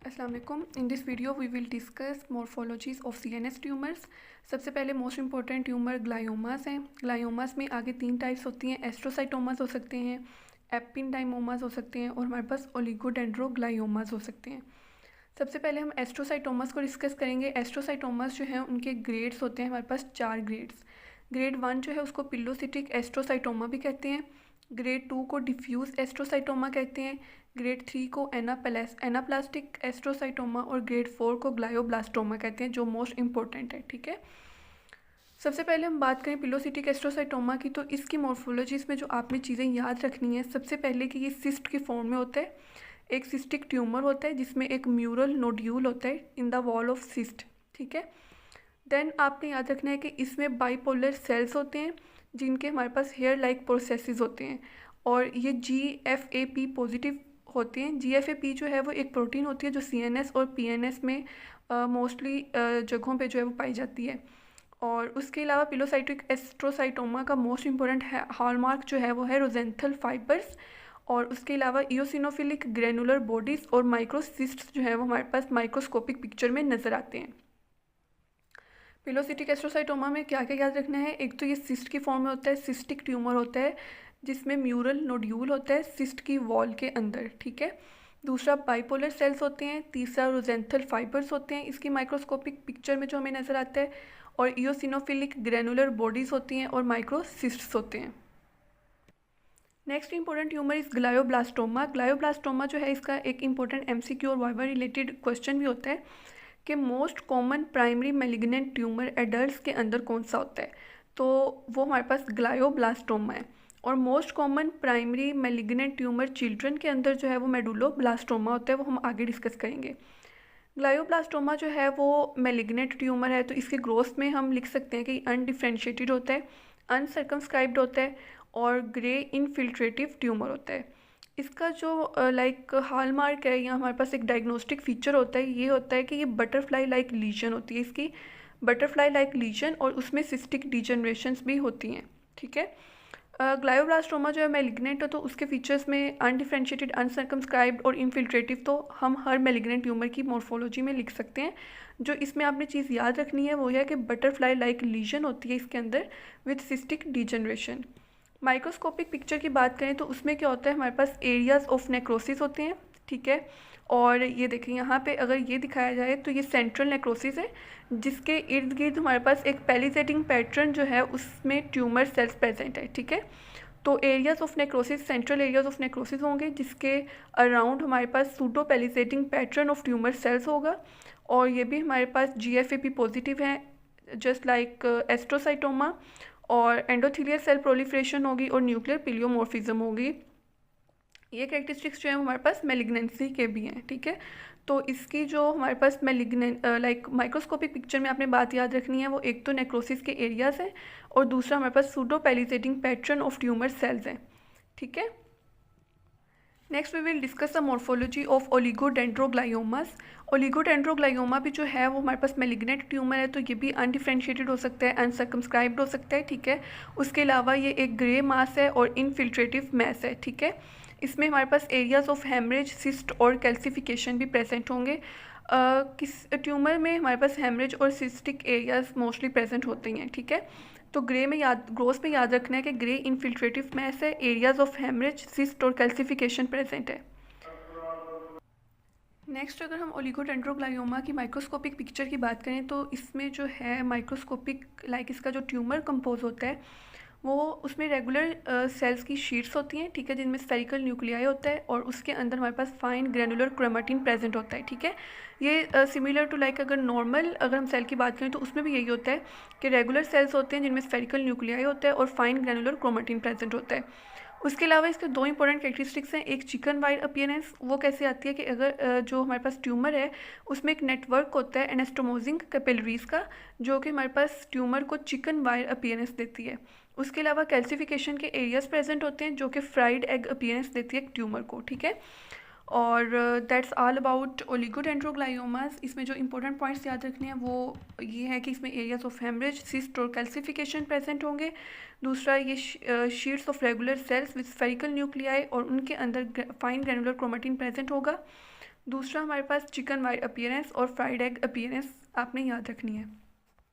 अस्सलाम वालेकुम। In this video we will discuss morphologies of CNS tumours. सबसे पहले मोस्ट इंपॉर्टेंट ट्यूमर ग्लायोमास हैं। ग्लायोमास में आगे 3 टाइप्स होती हैं। एस्ट्रोसाइटोमास हो सकते हैं, एपिंडाइमोमास हो सकते हैं और हमारे पास ओलिगोडेंड्रोग्लायोमास हो सकते हैं। सबसे पहले हम एस्ट्रोसाइटोमास को डिस्कस करेंगे। एस्ट्रोसाइटोमास जो है उनके ग्रेड्स होते हैं, हमारे पास 4 ग्रेड्स। ग्रेड 1 जो है उसको पिलोसिटिक एस्ट्रोसाइटोमा भी कहते हैं। ग्रेड 2 को डिफ्यूज एस्ट्रोसाइटोमा कहते हैं। ग्रेड 3 को एनाप्लास्टिक एस्ट्रोसाइटोमा और ग्रेड 4 को ग्लायोब्लास्टोमा कहते हैं, जो मोस्ट इंपॉर्टेंट है। ठीक है, सबसे पहले हम बात करें पिलोसिटिक एस्ट्रोसाइटोमा की, तो इसकी मॉर्फोलॉजीज में जो आपने चीज़ें याद रखनी है, सबसे पहले कि ये सिस्ट की फॉर्म में होता है। एक सिस्टिक ट्यूमर होता है जिसमें एक म्यूरल नोड्यूल होता है in the wall of cyst. ठीक है, देन आपने याद रखना है कि इसमें बाइपोलर सेल्स होते हैं जिनके हमारे पास हेयर लाइक प्रोसेसेस होते हैं और ये GFAP पॉजिटिव होते हैं। GFAP जो है वो एक प्रोटीन होती है जो CNS और PNS में मोस्टली जगहों पे जो है वो पाई जाती है। और उसके अलावा पिलोसाइटिक एस्ट्रोसाइटोमा का मोस्ट इंपॉर्टेंट हॉलमार्क जो है वो है रोजेंथल फाइबर्स, और उसके अलावा इओसिनोफिलिक ग्रेनुलर बॉडीज़ और माइक्रोसिस्ट्स जो है वो हमारे पास माइक्रोस्कोपिक पिक्चर में नज़र आते हैं। पिलोसिटिक एस्ट्रोसाइटोमा में क्या क्या याद रखना है, एक तो ये सिस्ट की फॉर्म में होता है, सिस्टिक ट्यूमर होता है जिसमें म्यूरल नोड्यूल होता है सिस्ट की वॉल के अंदर। ठीक है, दूसरा बाइपोलर सेल्स होते हैं, तीसरा रोजेंथल फाइबर्स होते हैं इसकी माइक्रोस्कोपिक पिक्चर में जो हमें नज़र आता है, और इओसिनोफिलिक ग्रेनुलर बॉडीज़ होती हैं और माइक्रोसिस्ट्स होते हैं। नेक्स्ट इंपॉर्टेंट ट्यूमर इस ग्लायोब्लास्टोमा। ग्लायोब्लास्टोमा जो है इसका एक इंपॉर्टेंट MCQ और वाइवा रिलेटेड क्वेश्चन भी होता है कि most common primary malignant tumour adults के अंदर कौन सा होता है, तो वो हमारे पास ग्लायोब्लास्टोमा है। और most common primary malignant tumour children के अंदर जो है वो मेडुलोब्लास्टोमा होता है, वो हम आगे डिस्कस करेंगे। ग्लायोब्लास्टोमा जो है वो मैलिग्नेंट ट्यूमर है, तो इसके ग्रोथ में हम लिख सकते हैं कि अनडिफ्रेंशिएटेड होता है, अनसर्कमस्क्राइब्ड होता है और ग्रे इनफिल्ट्रेटिव ट्यूमर होता है। इसका जो हॉलमार्क है या हमारे पास एक डायग्नोस्टिक फीचर होता है, ये होता है कि ये बटरफ्लाई लाइक लीजन होती है इसकी, बटरफ्लाई लाइक लीजन, और उसमें सिस्टिक डिजनरेशंस भी होती हैं। ठीक है, ग्लायोब्लास्टोमा जो है मैलिग्नेंट है तो उसके फीचर्स में अनडिफ्रेंशिएटेड, अनसर्कमस्क्राइब्ड और इनफिल्ट्रेटिव तो हम हर मैलिग्नेंट ट्यूमर की मॉर्फोलॉजी में लिख सकते हैं। जो इसमें आपने चीज़ याद रखनी है वो है कि बटरफ्लाई लाइक लीजन होती है इसके अंदर with cystic degeneration. Microscopic picture की बात करें तो उसमें क्या होता है, हमारे पास एरियाज ऑफ नेक्रोसिस होते हैं। ठीक है, और ये देखिए यहाँ पे अगर ये दिखाया जाए तो ये सेंट्रल नेक्रोसिस है जिसके इर्द गिर्द हमारे पास एक पैलिसेटिंग पैटर्न जो है उसमें ट्यूमर सेल्स प्रेजेंट है। ठीक है, तो areas of necrosis central areas of necrosis होंगे जिसके अराउंड हमारे पास pseudo palisading pattern of tumour cells होगा, और ये भी हमारे पास GFAP पॉजिटिव है जस्ट लाइक एस्ट्रोसाइटोमा, और एंडोथीलियल सेल प्रोलिफरेशन होगी और न्यूक्लियर पिलियोमॉर्फिज्म होगी। ये कैरेक्टरिस्टिक्स जो है हमारे पास मैलिग्नेंसी के भी हैं। ठीक है, तो इसकी जो हमारे पास माइक्रोस्कोपिक पिक्चर में आपने बात याद रखनी है वो एक तो नेक्रोसिस के एरियाज हैं और दूसरा हमारे पास pseudo palisading pattern of tumour cells हैं। ठीक है, next we will discuss the morphology of oligodendrogliomas. Oligodendroglioma भी जो है वो हमारे पास मैलिग्नेंट ट्यूमर है, तो ये भी अनडिफ्रेंशिएटेड हो सकता है, अनसर्कमस्क्राइब्ड हो सकता है। ठीक है, उसके अलावा ये एक ग्रे मास है और इनफिल्ट्रेटिव मैस है। ठीक है, इसमें हमारे पास एरियाज ऑफ हेमरेज, सिस्ट और कैल्सिफिकेशन भी प्रेजेंट होंगे। किस ट्यूमर में हमारे पास हेमरेज और सिस्टिक एरियाज मोस्टली प्रेजेंट होते हैं। ठीक है, तो ग्रोथ में याद रखना है कि ग्रे इनफिल्ट्रेटिव मैस है, एरियाज ऑफ हेमरेज, सिस्ट और कैल्सिफिकेशन प्रेजेंट है। नेक्स्ट अगर हम ओलिगोडेंड्रोग्लायोमा की माइक्रोस्कोपिक पिक्चर की बात करें तो इसमें जो है माइक्रोस्कोपिक इसका जो ट्यूमर कंपोज होता है वो उसमें रेगुलर सेल्स की शीट्स होती हैं। ठीक है, जिनमें स्फेरिकल न्यूक्लियाई होता है और उसके अंदर हमारे पास फाइन ग्रेनुलर क्रोमेटिन प्रेजेंट होता है। ठीक है, ये सिमिलर टू अगर नॉर्मल अगर हम सेल की बात करें तो उसमें भी यही होता है कि रेगुलर सेल्स होते हैं जिनमें स्फेरिकल न्यूक्लियाई होता है और फाइन ग्रेनुलर क्रोमेटिन प्रेजेंट होता है। उसके अलावा इसके 2 इंपॉर्टेंट कैरेक्टरिस्टिक्स हैं। एक चिकन वायर अपीयरेंस, वो कैसे आती है कि अगर जो हमारे पास ट्यूमर है उसमें एक नेटवर्क होता है एनास्टोमोजिंग कैपिलरीज का जो कि हमारे पास ट्यूमर को चिकन वायर अपीयरेंस देती है। उसके अलावा कैल्सिफिकेशन के एरियाज प्रेजेंट होते हैं जो कि फ्राइड एग अपीयरेंस देती है ट्यूमर को। ठीक है, और दैट्स ऑल अबाउट ओलिगोडेंड्रोग्लायोमास। इसमें जो इंपॉर्टेंट पॉइंट्स याद रखने हैं वो ये है कि इसमें एरियाज ऑफ हेमरेज, सिस्ट और कैल्सिफिकेशन प्रेजेंट होंगे। दूसरा ये sheets of regular cells with spherical nuclei और उनके अंदर फाइन ग्रेनुलर क्रोमेटिन प्रेजेंट होगा। दूसरा हमारे पास चिकन वाइट अपीयरेंस और फ्राइड एग अपीयरेंस आपने याद रखनी है।